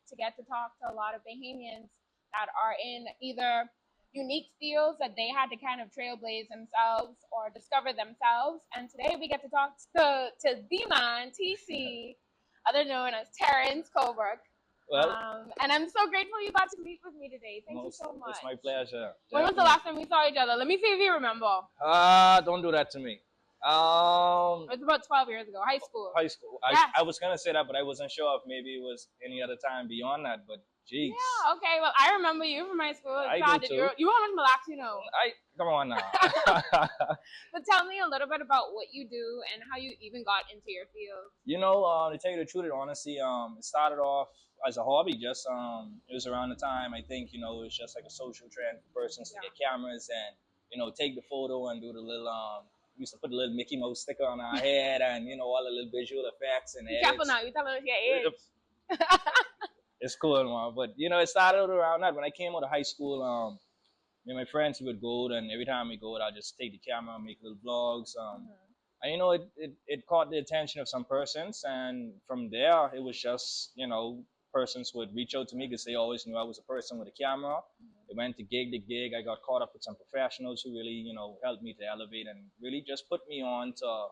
to get to talk to a lot of Bahamians that are in either unique fields that they had to kind of trailblaze themselves or discover themselves. And today we get to talk to D-Man, TC, other known as Terrence Colbrook. Well, and I'm so grateful you got to meet with me today. Thank you so much. It's my pleasure. When was the last time we saw each other? Let me see if you remember. Don't do that to me. It was about 12 years ago, high school. High school. Yes. I was gonna say that, but I wasn't sure if maybe it was any other time beyond that. But geez. Yeah. Okay. Well, I remember you from high school. I do too. You were how much Malax, you know. Come on now. But tell me a little bit about what you do and how you even got into your field. You know, to tell you the truth, honestly, it started off as a hobby. Just it was around the time I think it was just like a social trend for persons to get cameras and take the photo and do the little we used to put a little Mickey Mouse sticker on our head and all the little visual effects and be careful now, you tell us your age. It's cool, man. But it started around that. When I came out of high school, me and my friends would go, and every time we go, I'd just take the camera and make little vlogs. And it caught the attention of some persons, and from there it was just persons would reach out to me because they always knew I was a person with a camera. It went to gig to gig. I got caught up with some professionals who really helped me to elevate and really just put me on to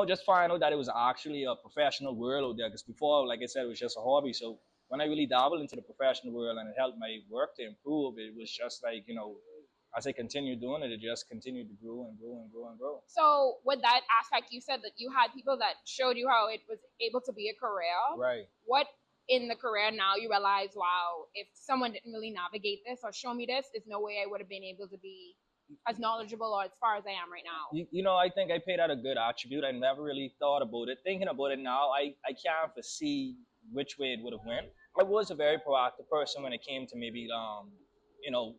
just find out that it was actually a professional world out there. Because before, like I said, it was just a hobby. So when I really dabbled into the professional world and it helped my work to improve, it was just like as I continued doing it, it just continued to grow and grow and grow and grow. So with that aspect, you said that you had people that showed you how it was able to be a career. Right. What in the career now you realize, wow, if someone didn't really navigate this or show me this, there's no way I would have been able to be as knowledgeable or as far as I am right now? I think I paid that a good attribute. I never really thought about it. Thinking about it now, I can't foresee which way it would have went. I was a very proactive person when it came to maybe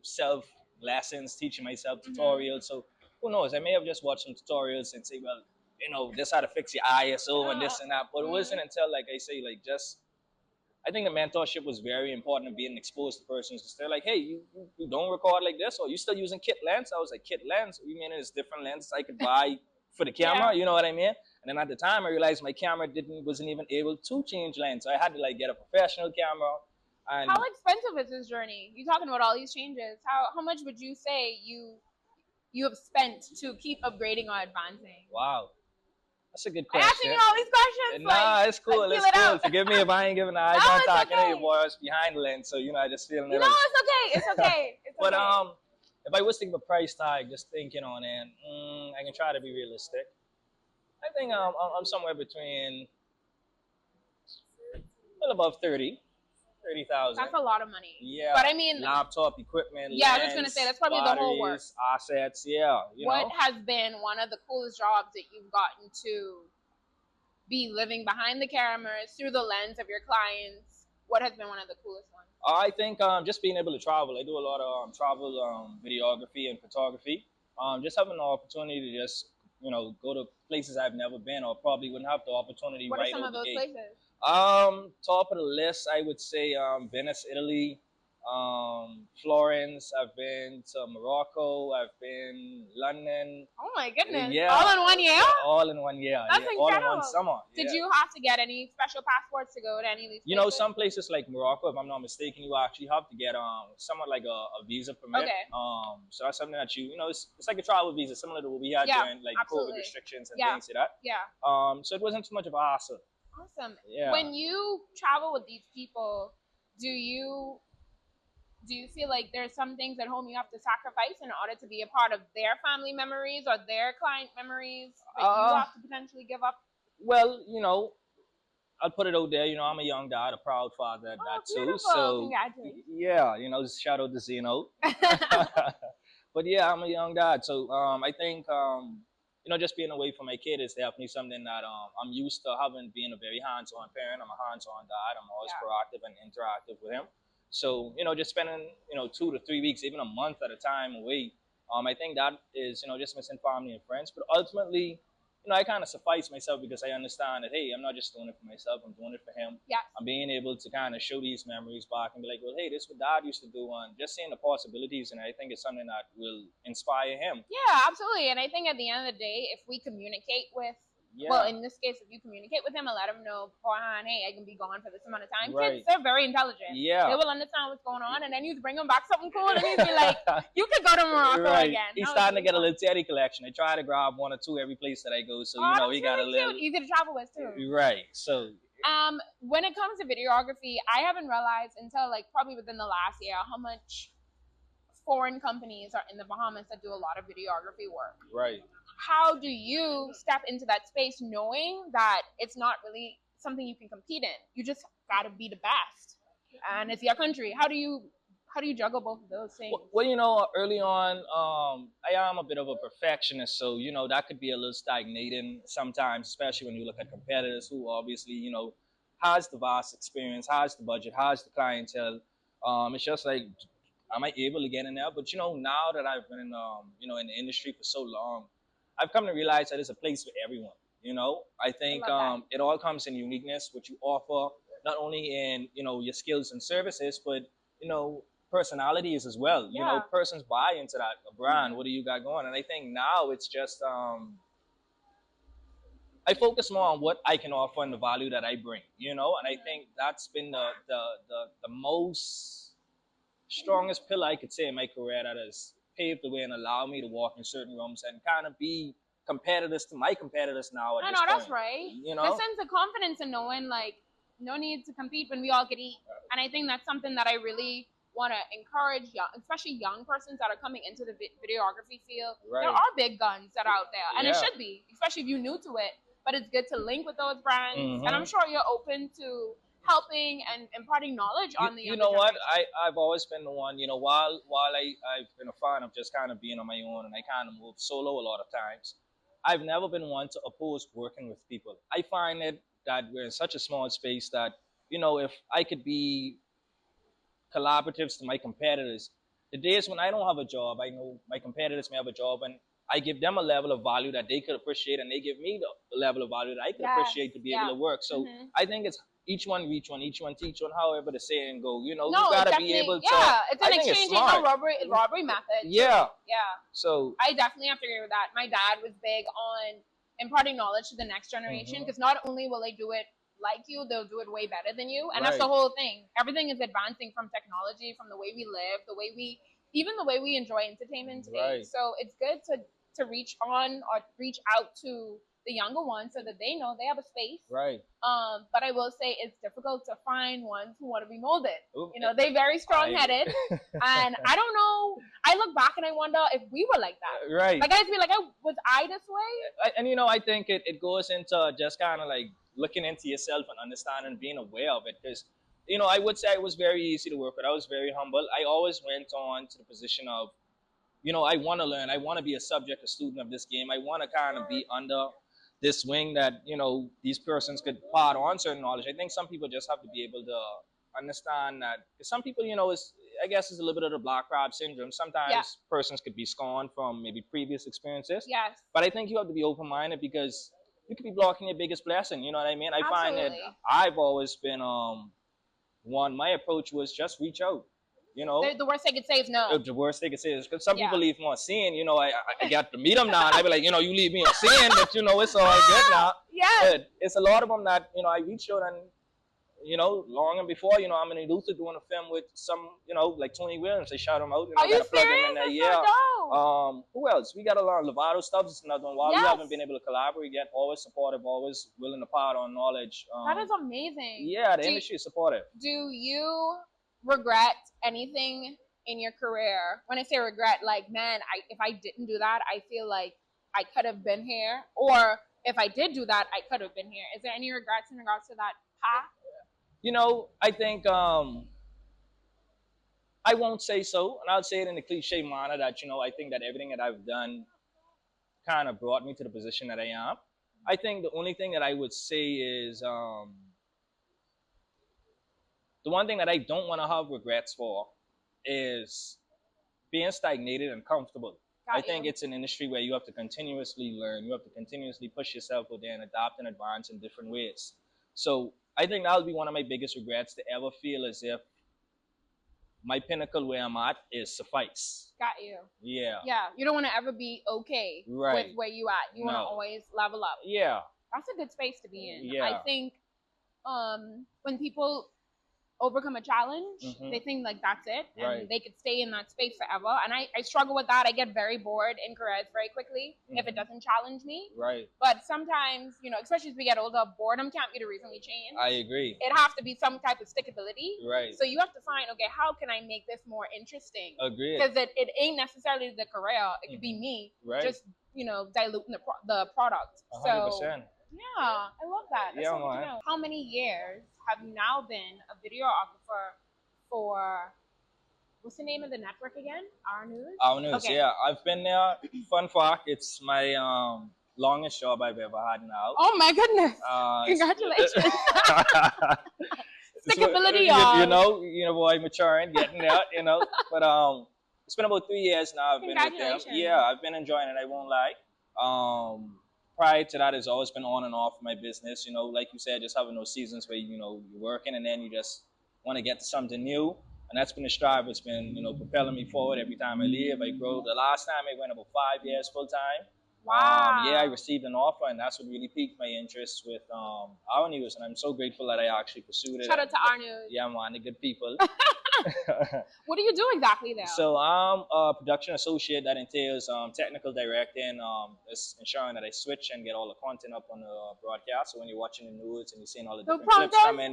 self lessons, teaching myself tutorials. So who knows? I may have just watched some tutorials and say, well, this how to fix your ISO and this and that. But it wasn't until, like I say, I think the mentorship was very important of being exposed to persons. They're like, hey, you don't record like this, or you still using kit lens? I was like, kit lens? You mean there's different lenses I could buy for the camera? You know what I mean? And then at the time, I realized my camera wasn't even able to change lens. So I had to get a professional camera. And how expensive is this journey? You're talking about all these changes. How much would you say you have spent to keep upgrading or advancing? Wow. That's a good question. I'm asking you all these questions. Nah, it's cool. It's cool. Forgive me if I ain't giving the eye contact. Okay. Your boys behind the lens, so I just feeling it. No, it's okay. It's okay. But if I was to give a price tag, just thinking on it, I can try to be realistic. I think I'm somewhere between above 30,000. That's a lot of money. Yeah. But I mean, laptop equipment. Yeah, lens, I was gonna say that's probably batteries, the whole work. Assets. Yeah. What has been one of the coolest jobs that you've gotten to be living behind the cameras through the lens of your clients? What has been one of the coolest ones? I think just being able to travel. I do a lot of travel, videography and photography. Just having the opportunity to just go to places I've never been or probably wouldn't have the opportunity. What are some of those places? Top of the list, I would say Venice, Italy, Florence. I've been to Morocco. I've been London. Oh my goodness! Yeah, all in 1 year. All in 1 year. That's incredible. All in one summer. Did you have to get any special passports to go to any of these places? Some places like Morocco, if I'm not mistaken, you actually have to get somewhat like a visa permit. Okay. So that's something that it's like a travel visa, similar to what we had during COVID restrictions and things like that. Yeah. So it wasn't too much of a hassle. Awesome. Yeah. When you travel with these people, do you feel like there's some things at home you have to sacrifice in order to be a part of their family memories or their client memories that you have to potentially give up? Well, I'll put it out there. I'm a young dad, a proud father at that too. So congratulations. Yeah, shout out to Zeno. But yeah, I'm a young dad. So I think just being away from my kid is definitely something that I'm used to having, being a very hands-on parent. I'm a hands-on dad. I'm always proactive and interactive with him. So, just spending, 2 to 3 weeks, even a month at a time away, I think that is, just missing family and friends. But ultimately, I kind of suffice myself because I understand that, hey, I'm not just doing it for myself, I'm doing it for him. Yeah. I'm being able to kind of show these memories back and be like, well, hey, this is what Dad used to do, and just seeing the possibilities, and I think it's something that will inspire him. Yeah, absolutely. And I think at the end of the day, if we communicate with Yeah. Well, in this case, if you communicate with them and let them know beforehand, hey, I can be gone for this amount of time. Right. Kids, they're very intelligent. Yeah. They will understand what's going on, and then you bring them back something cool, and you be like, you could go to Morocco Right. again. He's That was starting to really get a fun. little Teddy collection. I try to grab one or two every place that I go, so you know That's he got really a little cute. Easy to travel with too. right. So When it comes to videography, I haven't realized until like probably within the last year how much foreign companies are in the Bahamas that do a lot of videography work. right. How do you step into that space knowing that it's not really something you can compete in? You just got to be the best, and it's your country. How do you juggle both of those things? Well, you know, early on, I am a bit of a perfectionist, so you know that could be a little stagnating sometimes, especially when you look at competitors who obviously, you know, has the vast experience, has the budget, has the clientele. It's just like, am I able to get in there? But you know, now that I've been in, you know, in the industry for so long, I've come to realize that there's a place for everyone. You know, I think it all comes in uniqueness, what you offer, not only in you know your skills and services, but you know personalities as well. You know, persons buy into that brand. What do you got going? And I think now it's just I focus more on what I can offer and the value that I bring. You know, and I think that's been the most strongest pillar I could say in my career that has paved the way and allowed me to walk in certain rooms and kind of be competitors to my competitors now at this point. That's right. You know, the sense of confidence in knowing like no need to compete when we all could eat, and I think that's something that I really want to encourage especially young persons that are coming into the videography field. Right. There are big guns that are out there, and it Yeah. should be, especially if you're new to it. But it's good to link with those brands, Mhm. and I'm sure you're open to helping and imparting knowledge on the you know what generation. I've always been the one, you know, while I've been a fan of just kind of being on my own and I kind of move solo a lot of times, I've never been one to oppose working with people. I find it that we're in such a small space that you know if I could be collaboratives to my competitors, the days when I don't have a job, I know my competitors may have a job, and I give them a level of value that they could appreciate, and they give me the level of value that I could appreciate to be able to work. So I think it's each one reach one, each one teach one, however the saying go. You know, you gotta be able to. It's an exchange, a robbery method. Yeah. Yeah. So I definitely have to agree with that. My dad was big on imparting knowledge to the next generation, because not only will they do it like you, they'll do it way better than you, and that's the whole thing. Everything is advancing from technology, from the way we live, even the way we enjoy entertainment today. So it's good to reach out to the younger ones so that they know they have a space. Right. But I will say it's difficult to find ones who want to be molded. You know, they're very strong-headed, and I don't know. I look back and I wonder if we were like that. Right. Like I feel like was I this way? And you know, I think it goes into just kind of like looking into yourself and understanding and being aware of it, because you know I would say it was very easy to work with. I was very humble. I always went on to the position of, you know, I want to learn. I want to be a subject, a student of this game. I want to kind of be under this wing that, you know, these persons could part on certain knowledge. I think some people just have to be able to understand that. Because some people, you know, I guess it's a little bit of the black crab syndrome. Sometimes persons could be scorned from maybe previous experiences. Yes. But I think you have to be open-minded, because you could be blocking your biggest blessing. You know what I mean? I find that I've always been one. My approach was just reach out. You know, the worst they could say is no. The worst they could say is, because some people leave me on scene. You know, I got to meet them now, and I be like, you know, you leave me on scene, but you know, it's all good now. But it's a lot of them that, you know, I reached out, and you know, long and before, you know, I'm in Luther doing a film with some, you know, like Tony Williams. They shout him out. You know, Are you serious? That's so dope. Who else? We got a lot of Lovato stuff. It's another one. While we haven't been able to collaborate yet, always supportive, always willing to part on knowledge. That is amazing. Yeah, the industry is supportive. Do you regret anything in your career? When I say regret, like, man, if I didn't do that, I feel like I could have been here, or if I did do that, I could have been here. Is there any regrets in regards to that path? You know, I think I won't say so, and I'll say it in the cliche manner that, you know, I think that everything that I've done kind of brought me to the position that I am. I think the only thing that I would say is the one thing that I don't want to have regrets for is being stagnated and comfortable. I think it's an industry where you have to continuously learn. You have to continuously push yourself out there and adapt and advance in different ways. So I think that would be one of my biggest regrets, to ever feel as if my pinnacle where I'm at is suffice. Got you. Yeah. Yeah. You don't want to ever be okay with where you at. You want to always level up. Yeah. That's a good space to be in. Yeah. I think when people overcome a challenge, they think like that's it, and they could stay in that space forever. And I struggle with that. I get very bored in careers very quickly if it doesn't challenge me. Right. But sometimes, you know, especially as we get older, boredom can't be the reason we change. I agree. It has to be some type of stickability. Right. So you have to find, okay, how can I make this more interesting? Agreed. Because it ain't necessarily the career. It could be me. Right. Just, you know, diluting the product. 100%. So yeah, I love that. That's so good to know. How many years have you now been a videographer for, what's the name of the network again? Our News? Our News, Okay. yeah. I've been there. Fun fact, it's my longest job I've ever had now. Oh my goodness. Congratulations. Stickability, y'all. You know, boy, maturing, getting there, you know. But it's been about 3 years now I've been with them. Yeah, I've been enjoying it, I won't lie. Prior to that, it's always been on and off my business. You know, like you said, just having those seasons where, you know, you're working and then you just want to get to something new. And that's been the strive. It's been, you know, propelling me forward every time I leave. I grow. The last time I went about 5 years full time. Wow. Yeah, I received an offer, and that's what really piqued my interest with Our News. And I'm so grateful that I actually pursued it. Shout out to Our News. Yeah, man, the good people. What do you do exactly there? So I'm a production associate. That entails technical directing, ensuring that I switch and get all the content up on the broadcast. So when you're watching the news and you're seeing all the different clips come in,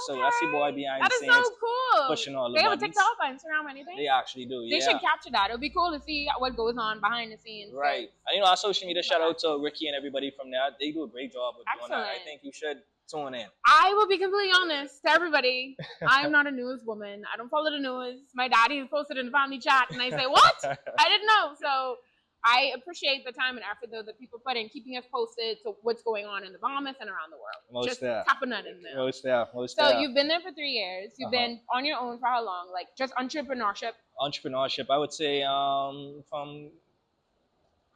so that's the boy behind the scenes. That is so cool. Pushing all the buttons. They have a buttons. TikTok, Instagram, anything? They actually do, yeah. They should capture that. It would be cool to see what goes on behind the scenes. Right. And, you know, our social media, shout out to Ricky and everybody from there. They do a great job with doing that. I think you should tune in. I will be completely honest to everybody. I'm not a news woman. I don't follow the news. My daddy is posted in the family chat, and I say, what? I didn't know. So I appreciate the time and effort, though, that people put in, keeping us posted to what's going on in the Bahamas and around the world. Just tapping that in there. Most there. So you've been there for 3 years. You've been on your own for how long? Like just entrepreneurship? Entrepreneurship, I would say from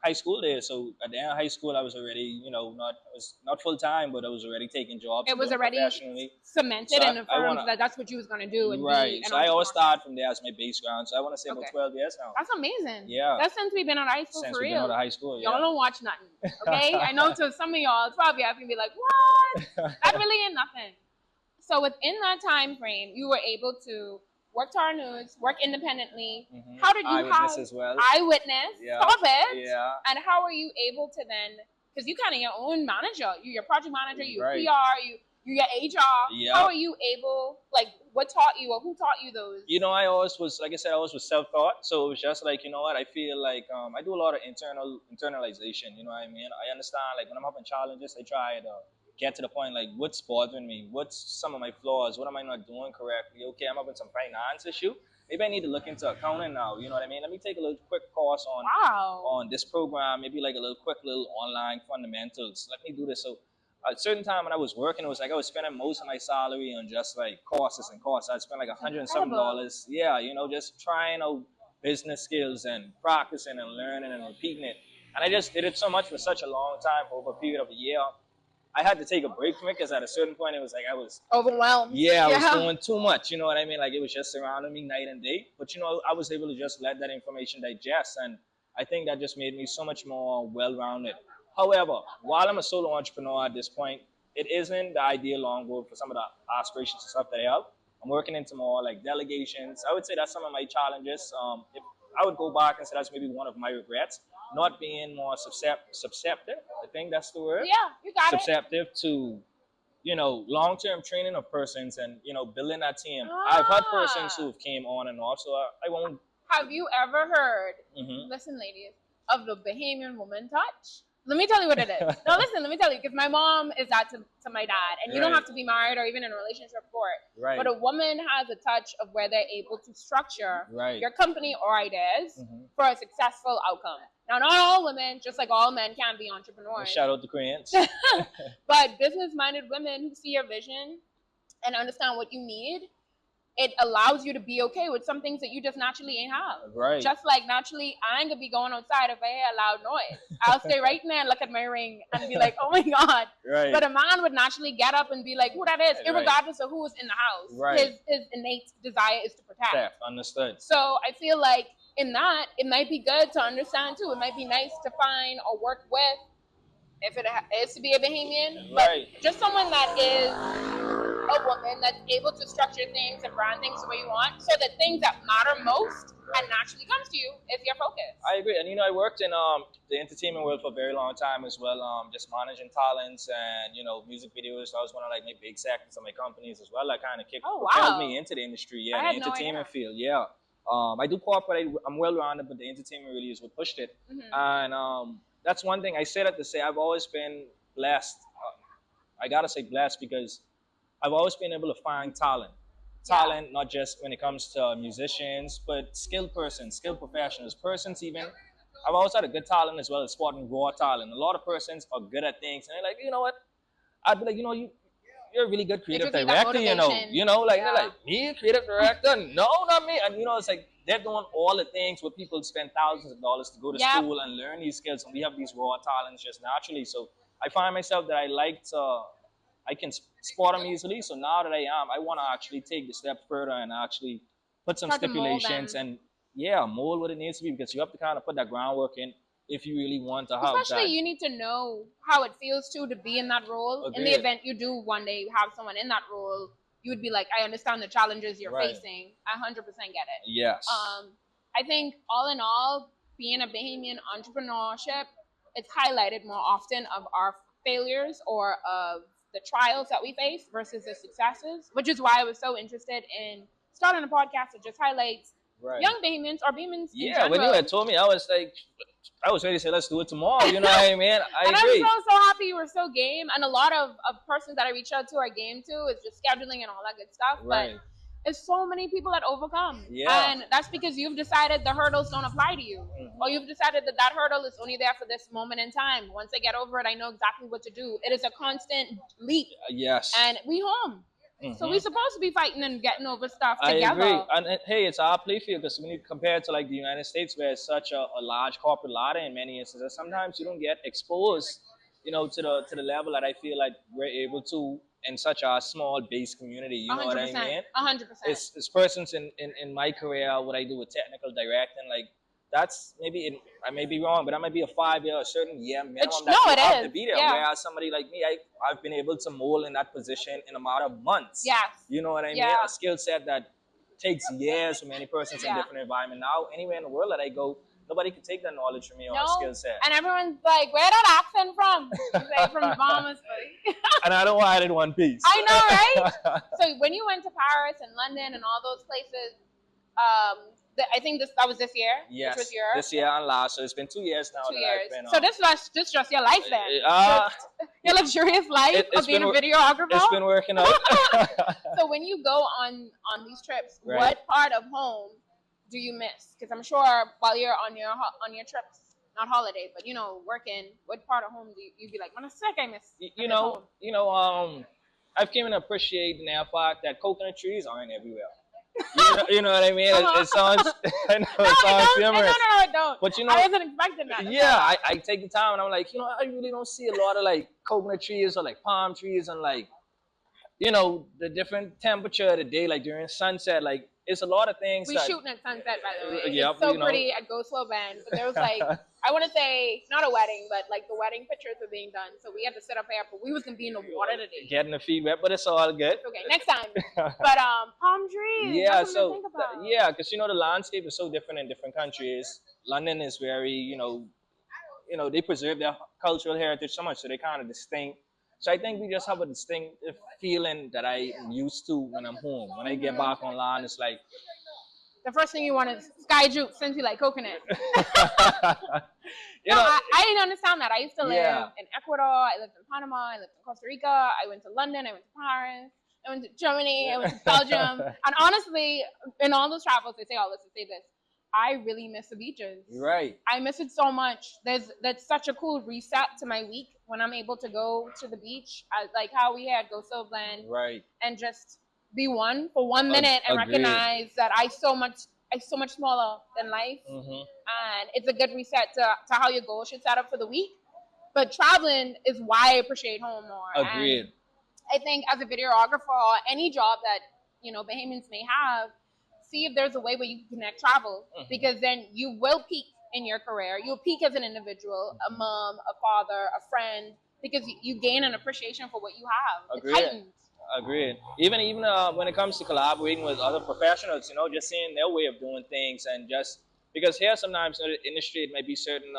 high school days. So at the end of high school, I was already, you know, not full time, but I was already taking jobs. It was already cemented in the firm that that's what you was gonna do. And right. So I always started from there as my base ground. So I want to say about 12 years now. That's amazing. Yeah. That's since we've been out of high school for real. Been out of high school. Yeah. Y'all don't watch nothing. Okay. I know to some of y'all, 12 years can be like, what? That really ain't nothing. So within that time frame, you were able to work to Our News, work independently. How did you Eyewitness as well? Eyewitness. Yeah. Stop it. Yeah. And how are you able to then, because you kind of your own manager, you're your project manager, you're right. PR, you're your HR. Yeah. How are you able, like, what taught you or who taught you those? You know, I always was, like I said, I always was self-taught. So it was just like, you know what, I feel like I do a lot of internalization, you know what I mean? I understand, like, when I'm having challenges, I try to get to the point, like, what's bothering me? What's some of my flaws? What am I not doing correctly? Okay, I'm having some finance issue. Maybe I need to look into accounting now. You know what I mean? Let me take a little quick course on this program, maybe like a little quick little online fundamentals. Let me do this. So at a certain time when I was working, it was like I was spending most of my salary on just like courses and courses. I'd spend like $107. Yeah, you know, just trying out business skills and practicing and learning and repeating it. And I just did it so much for such a long time, over a period of a year. I had to take a break from it because at a certain point it was like I was overwhelmed. Yeah, I was doing too much. You know what I mean? Like it was just surrounding me night and day. But you know, I was able to just let that information digest, and I think that just made me so much more well-rounded. However, while I'm a solo entrepreneur at this point, it isn't the ideal long goal for some of the aspirations and stuff that I have. I'm working into more like delegations. I would say that's some of my challenges. If I would go back and say that's maybe one of my regrets. Not being more susceptible, I think that's the word. Yeah, you got susceptible to, you know, long-term training of persons and, you know, building that team. I've had persons who've came on and off, so I won't. Have you ever heard, listen ladies, of the Bahamian woman touch? Let me tell you what it is. No, listen, let me tell you, because my mom is that to my dad, and you don't have to be married or even in a relationship for it. Right. But a woman has a touch of where they're able to structure your company or ideas for a successful outcome. Now, not all women, just like all men, can be entrepreneurs. Well, shout out to Koreans. But business-minded women who see your vision and understand what you need, it allows you to be okay with some things that you just naturally ain't have. Right. Just like naturally, I ain't gonna be going outside if I hear a loud noise. I'll stay right in there and look at my ring and be like, oh my God. Right. But a man would naturally get up and be like, who that is, irregardless of who is in the house. Right. His innate desire is to protect. Understood. So I feel like in that, it might be good to understand too. It might be nice to find or work with if it is to be a Bahamian, but Right. just someone that is a woman that's able to structure things and brand things the way you want, so that things that matter most and naturally comes to you is your focus. I agree, and I worked in the entertainment world for a very long time as well. Just managing talents and music videos. That was one of like my big sectors of my companies as well. That kind of propelled me into the industry. Yeah, the entertainment field. Yeah, I do corporate. I'm well rounded, but the entertainment really is what pushed it. And that's one thing I say that to say I've always been blessed. I gotta say blessed because I've always been able to find talent. Talent, not just when it comes to musicians, but skilled persons, skilled professionals, persons even. I've always had a good talent as well as spotting raw talent. A lot of persons are good at things, and they're like, you know what? I'd be like, you're a really good creative director, they're like, me, creative director? No, not me. And it's like they're doing all the things where people spend thousands of dollars to go to school and learn these skills, and we have these raw talents just naturally. So I find myself that I can spot them easily. So now that I want to actually take the step further and actually put some stipulations and mold what it needs to be, because you have to kind of put that groundwork in if you really want to have Especially you need to know how it feels to be in that role. In the event you do one day have someone in that role, you would be like, I understand the challenges you're facing. I 100% get it. Yes. I think all in all, being a Bahamian entrepreneurship, it's highlighted more often of our failures or of the trials that we face versus the successes, which is why I was so interested in starting a podcast that just highlights young Bahamians or Bahamians in general. When you had told me, I was ready to say, let's do it tomorrow. You know what I mean? I agree. I'm so happy you were so game. And a lot of persons that I reach out to are game too. It's just scheduling and all that good stuff. Right. But it's so many people that overcome. Yeah. And that's because you've decided the hurdles don't apply to you. Or you've decided that hurdle is only there for this moment in time. Once I get over it, I know exactly what to do. It is a constant leap. Yes. And we home. So we're supposed to be fighting and getting over stuff together. I agree. And hey, it's our play field, because when you compare it to like the United States, where it's such a large corporate ladder in many instances, sometimes you don't get exposed, to the level that I feel like we're able to in such a small base community. You know what I mean? 100%. It's persons in my career, what I do with technical directing, like that's I may be wrong, but that might be a 5-year, a certain year minimum that you have to be there. Yeah. Whereas somebody like me, I've been able to mold in that position in a matter of months. Yes. You know what I mean? A skill set that takes years for many persons in different environment. Now, anywhere in the world that I go, nobody can take that knowledge from me or skill set. And everyone's like, where that accent from? You say from the Bahamas. And I don't want it in one piece. I know, right? So when you went to Paris and London and all those places, I think that was this year. Yes, which was this year and last. So it's been 2 years now. 2 years. So this was just your life then. Your luxurious life of being a videographer. It's been working out. So when you go on these trips, what part of home do you miss? Because I'm sure while you're on your trips, not holiday, but working, what part of home do you be like, man, it's like I miss? I've came to appreciate the fact that coconut trees aren't everywhere. You know what I mean? It sounds, I know it sounds humorous. No, I don't. But I wasn't expecting that. Yeah, I take the time and I'm like, I really don't see a lot of like coconut trees or like palm trees and like, the different temperature of the day, like during sunset, like it's a lot of things. We shooting at sunset, by the way. Yeah, it's so pretty at Go Slow Band. But there was like, I want to say, not a wedding, but like the wedding pictures were being done. So we had to sit up here, but we was going to be in the water today. Getting the feet wet, but it's all good. It's okay, next time. But palm trees. Yeah, so, because the landscape is so different in different countries. London is very, they preserve their cultural heritage so much, so they're kind of distinct. So I think we just have a distinctive feeling that I'm used to when I'm home. When I get back online, it's like... The first thing you want is sky juke, since you like coconut. I didn't understand that. I used to live in Ecuador. I lived in Panama. I lived in Costa Rica. I went to London. I went to Paris. I went to Germany. I went to Belgium. And honestly, in all those travels, they say all this, they say this. I really miss the beaches. Right. I miss it so much. That's such a cool reset to my week when I'm able to go to the beach, like how we had Go Silverland, right, and just be one for 1 minute and recognize that I'm so much smaller than life, and it's a good reset to how your goal should set up for the week. But traveling is why I appreciate home more. Agreed. And I think as a videographer or any job that Bahamians may have, see if there's a way where you can connect travel, because then you will peak in your career. You'll peak as an individual, a mom, a father, a friend, because you gain an appreciation for what you have. Agreed. It heightens. Agreed. Even when it comes to collaborating with other professionals, you know, just seeing their way of doing things, and just because here sometimes in the industry it might be certain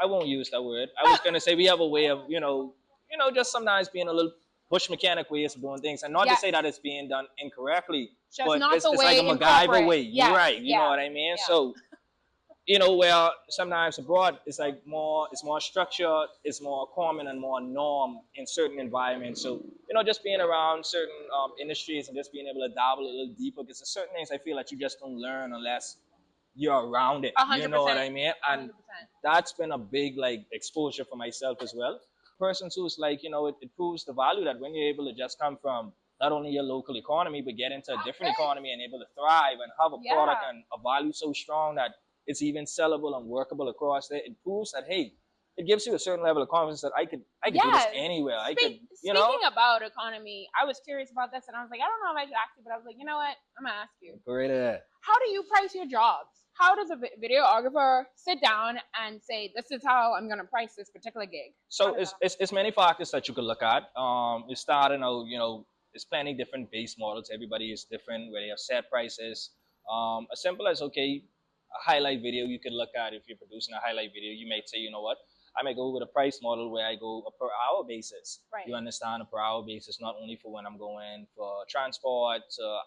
I won't use that word. I was gonna say we have a way of, just sometimes being a little bush mechanic ways of doing things, and not to Yes. say that it's being done incorrectly, Just but not it's the way like a in MacGyver corporate. way. Yes. Right? You Yeah. know what I mean? Yeah. So, where sometimes abroad it's like it's more structured, it's more common and more norm in certain environments. So, just being around certain industries and just being able to dabble a little deeper, because there's certain things I feel like you just don't learn unless you're around it. 100%. You know what I mean? And 100%. that's been a big like exposure for myself as well. Person who's like, it proves the value that when you're able to just come from not only your local economy, but get into a different economy and able to thrive and have a product and a value so strong that it's even sellable and workable across there. It proves that, hey, it gives you a certain level of confidence that I could do this anywhere. Speaking about economy, I was curious about this, and I was like, I don't know if I should ask you, but I was like, you know what? I'm gonna ask you. Great ahead. How do you price your jobs? How does a videographer sit down and say, this is how I'm gonna price this particular gig? So it's many factors that you could look at. It's starting out, there's plenty different base models. Everybody is different where they have set prices. As simple as, okay, a highlight video you could look at. If you're producing a highlight video, you may say, you know what, I may go with a price model where I go a per hour basis. Right. You understand, a per hour basis, not only for when I'm going for transport,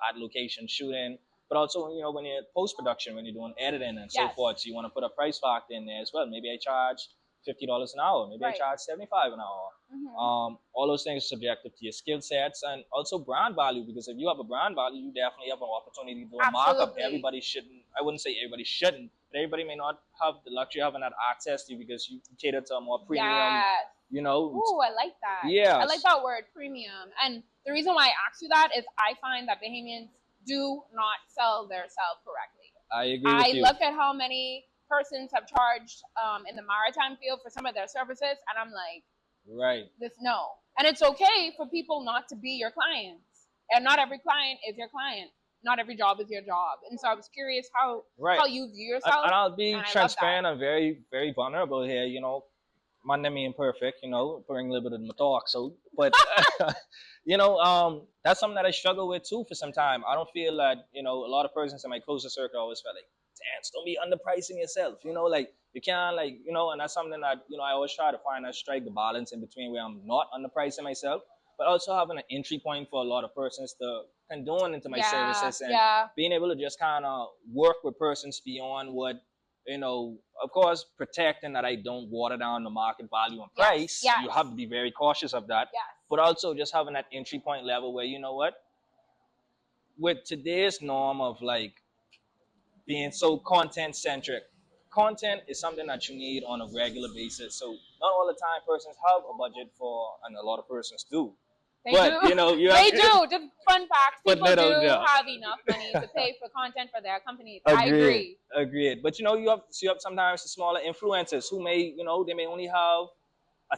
at location shooting, but also, when you're post production, when you're doing editing and so forth. So you want to put a price factor in there as well. Maybe I charge $50 an hour. Maybe I charge $75 an hour. Mm-hmm. All those things are subjective to your skill sets and also brand value, because if you have a brand value, you definitely have an opportunity to do a markup. Everybody shouldn't, I wouldn't say everybody shouldn't, but everybody may not have the luxury of having that access to you because you cater to a more premium, Ooh, I like that. Yeah. I like that word, premium. And the reason why I asked you that is I find that Bahamians do not sell their self correctly. I agree with you. I look at how many persons have charged in the maritime field for some of their services, and I'm like, right. No. And it's okay for people not to be your clients. And not every client is your client. Not every job is your job. And so I was curious how you view yourself. And I'll be transparent and very, very vulnerable here. My name is imperfect, bring a little bit of my talk. So, but, that's something that I struggle with too for some time. I don't feel that, a lot of persons in my closer circle always felt like, damn, don't be underpricing yourself. Like you can't and that's something that, I always try to find and strike the balance in between where I'm not underpricing myself, but also having an entry point for a lot of persons to condone into my services and being able to just kind of work with persons beyond what, of course, protecting that I don't water down the market value and price. Yes. You have to be very cautious of that. Yes. But also just having that entry point level where, with today's norm of like being so content centric, content is something that you need on a regular basis. So not all the time persons have a budget for, and a lot of persons do. They do. They do. Just fun facts. People do have enough money to pay for content for their companies. I agree. Agreed. But you have sometimes the smaller influencers who may, they may only have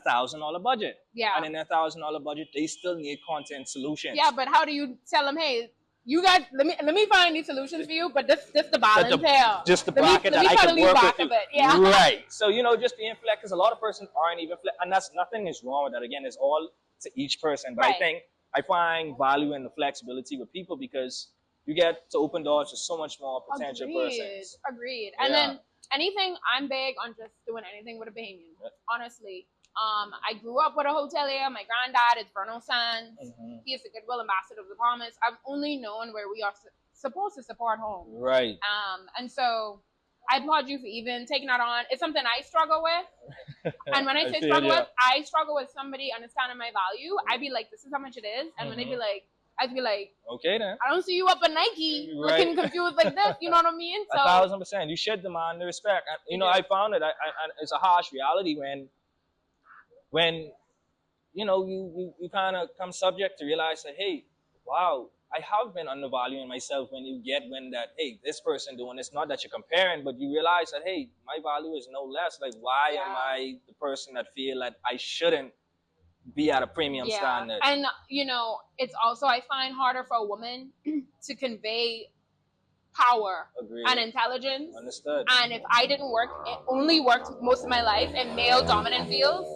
$1,000 budget. Yeah. And in that $1,000 budget, they still need content solutions. Yeah, but how do you tell them, hey, you got let me find these solutions for you, but this the balance here. Just the bracket that I can work with you. Yeah. Right. So just being flex, because a lot of persons aren't even flex, and that's nothing is wrong with that. Again, it's all to each person. But I think I find value in the flexibility with people because you get to open doors to so much more potential persons. Agreed. And then anything, I'm big on just doing anything with a Bahamian. Honestly. I grew up with a hotelier. My granddad is Bruno Sands. Mm-hmm. He is the Goodwill Ambassador of the Bahamas. I've only known where we are supposed to support home. Right. And so I applaud you for even taking that on. It's something I struggle with. And when I say struggle with, I struggle with somebody understanding my value. I'd be like, this is how much it is. And when they'd be like, I'd be like, okay then. I don't see you up at Nike looking confused like this. You know what I mean? So 1,000%. You should demand the respect. I found it. It's a harsh reality when you kind of come subject to realize that, hey, wow, I have been undervaluing myself. When you get that, hey, this person doing this, not that you're comparing, but you realize that, hey, my value is no less. Like, why am I the person that feel that I shouldn't be at a premium standard? And it's also, I find harder for a woman to convey power Agreed. and intelligence. Understood. And if I didn't only worked most of my life in male dominant fields,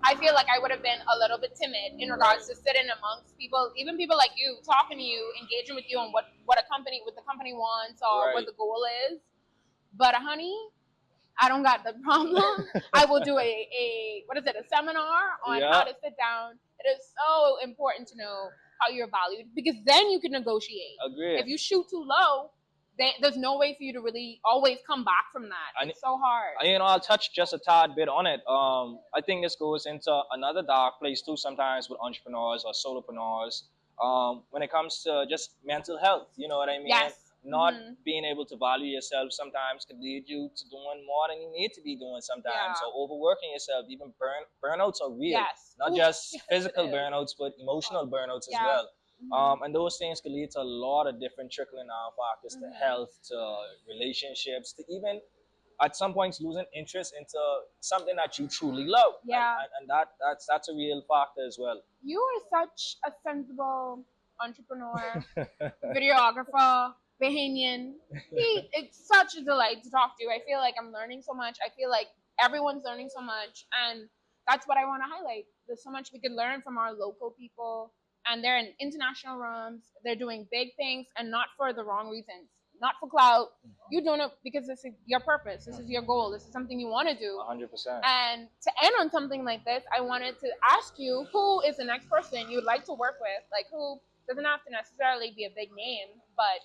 I feel like I would have been a little bit timid in regards to sitting amongst people, even people like you, talking to you, engaging with you on what the company wants or what the goal is. But honey, I don't got the problem. I will do a seminar on how to sit down. It is so important to know how you're valued, because then you can negotiate. Agree. If you shoot too low, there's no way for you to really always come back from that. It's so hard. I'll touch just a tad bit on it. I think this goes into another dark place too sometimes with entrepreneurs or solopreneurs. When it comes to just mental health, you know what I mean? Yes. Not being able to value yourself sometimes could lead you to doing more than you need to be doing sometimes, or overworking yourself. Even burnouts are real. Yes. Not just physical burnouts, but emotional burnouts as well. And those things can lead to a lot of different trickling down factors, to health, to relationships, to even at some points losing interest into something that you truly love. Yeah. And that's a real factor as well. You are such a sensible entrepreneur, videographer, Bahamian. It's such a delight to talk to you. I feel like I'm learning so much. I feel like everyone's learning so much, and that's what I want to highlight. There's so much we could learn from our local people, and they're in international rooms. They're doing big things, and not for the wrong reasons. Not for clout. You're doing it because this is your purpose. This is your goal. This is something you want to do. 100%. And to end on something like this, I wanted to ask you, who is the next person you would like to work with? Like, who doesn't have to necessarily be a big name, but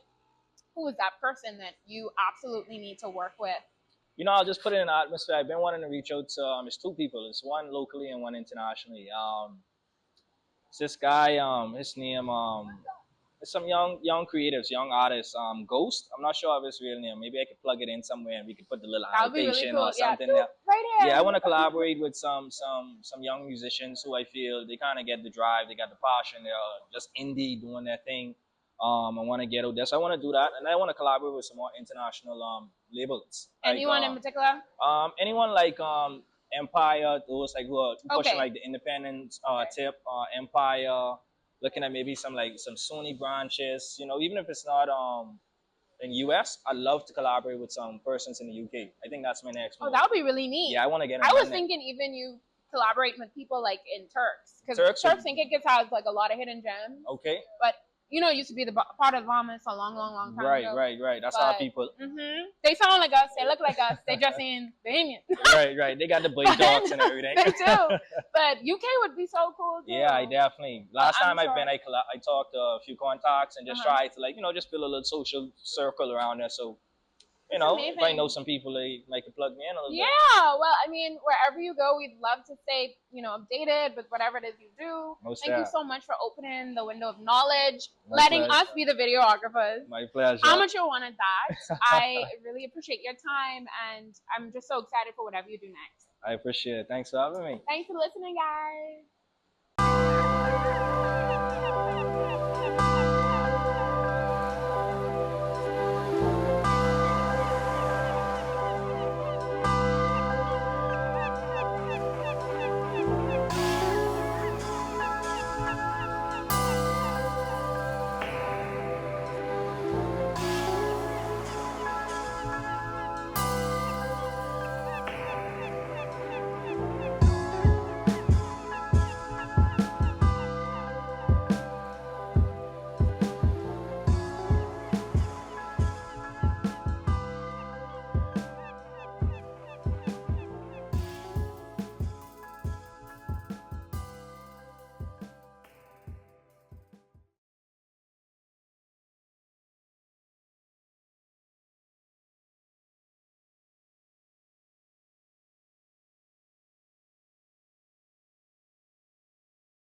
who is that person that you absolutely need to work with? I'll just put it in the atmosphere. I've been wanting to reach out to, it's two people. It's one locally and one internationally. It's this guy, his name, it's some young creatives, young artists, Ghost. I'm not sure of his real name. Maybe I could plug it in somewhere and we could put the little annotation really cool. Or something. Yeah, right here. Yeah, I want to collaborate with some young musicians who I feel they kind of get the drive, they got the passion, they're just indie doing their thing. I want to get out there, so I want to do that, and I want to collaborate with some more international labels. Anyone in particular? Anyone like Empire, those like who are pushing like the independent tip. Empire, looking at maybe some Sony branches. Even if it's not in US, I'd love to collaborate with some persons in the UK. I think that's my next move. Oh, that would be really neat. Yeah, I want to get. I was thinking even you collaborate with people like in Turks, because Turks and Caicos has like a lot of hidden gems. Okay. But it used to be the part of the Bahamas a long time ago. Right. That's our people. They sound like us. They look like us. They just in Bahamian. Right. They got the big dogs and everything. They do. But UK would be so cool too. Yeah, I definitely. Last time I've been, I talked to a few contacts and just tried to just build a little social circle around there. So, if I know some people, they could plug me in a little bit. Yeah, well, I mean, wherever you go, we'd love to stay, updated with whatever it is you do. Thank you so much for opening the window of knowledge, letting us be the videographers. My pleasure. How much you wanted that. I really appreciate your time, and I'm just so excited for whatever you do next. I appreciate it. Thanks for having me. Thanks for listening, guys.